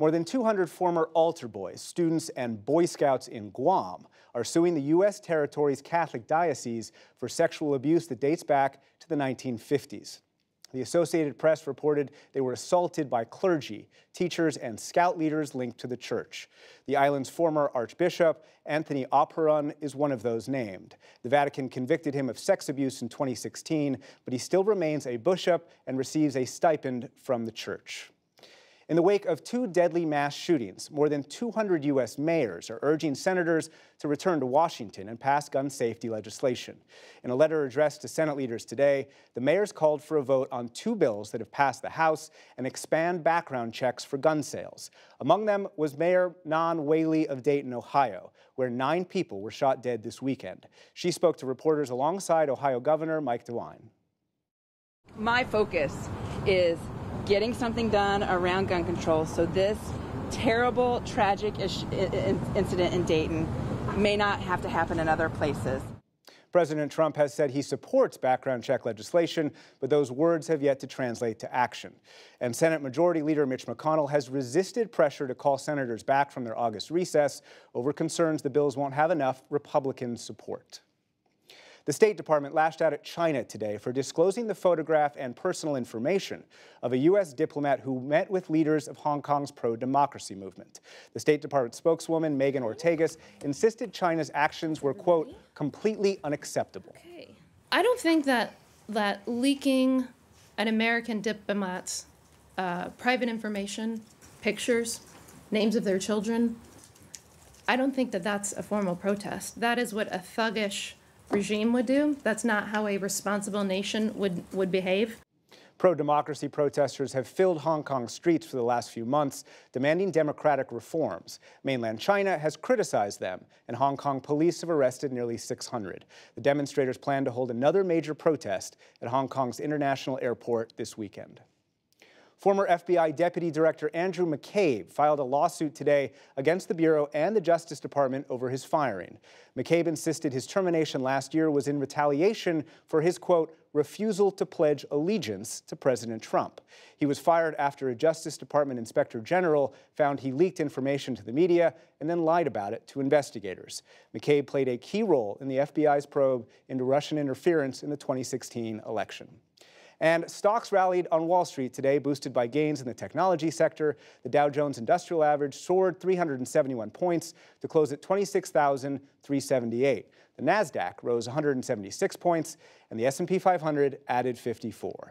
More than 200 former altar boys, students, and Boy Scouts in Guam are suing the U.S. territory's Catholic diocese for sexual abuse that dates back to the 1950s. The Associated Press reported they were assaulted by clergy, teachers, and scout leaders linked to the church. The island's former Archbishop, Anthony Auperon, is one of those named. The Vatican convicted him of sex abuse in 2016, but he still remains a bishop and receives a stipend from the church. In the wake of two deadly mass shootings, more than 200 U.S. mayors are urging senators to return to Washington and pass gun safety legislation. In a letter addressed to Senate leaders today, the mayors called for a vote on two bills that have passed the House and expand background checks for gun sales. Among them was Mayor Nan Whaley of Dayton, Ohio, where 9 people were shot dead this weekend. She spoke to reporters alongside Ohio Governor Mike DeWine. My focus is getting something done around gun control so this terrible, tragic incident in Dayton may not have to happen in other places. President Trump has said he supports background check legislation, but those words have yet to translate to action. And Senate Majority Leader Mitch McConnell has resisted pressure to call senators back from their August recess over concerns the bills won't have enough Republican support. The State Department lashed out at China today for disclosing the photograph and personal information of a U.S. diplomat who met with leaders of Hong Kong's pro-democracy movement. The State Department spokeswoman, Megan Ortegas, insisted China's actions were, quote, completely unacceptable. Okay. I don't think that leaking an American diplomat's private information, pictures, names of their children, I don't think that that's a formal protest. That is what a thuggish regime would do. That's not how a responsible nation would behave. Pro-democracy protesters have filled Hong Kong streets for the last few months, demanding democratic reforms. Mainland China has criticized them, and Hong Kong police have arrested nearly 600. The demonstrators plan to hold another major protest at Hong Kong's International Airport this weekend. Former FBI Deputy Director Andrew McCabe filed a lawsuit today against the Bureau and the Justice Department over his firing. McCabe insisted his termination last year was in retaliation for his, quote, refusal to pledge allegiance to President Trump. He was fired after a Justice Department Inspector General found he leaked information to the media and then lied about it to investigators. McCabe played a key role in the FBI's probe into Russian interference in the 2016 election. And stocks rallied on Wall Street today, boosted by gains in the technology sector. The Dow Jones Industrial Average soared 371 points to close at 26,378. The Nasdaq rose 176 points, and the S&P 500 added 54.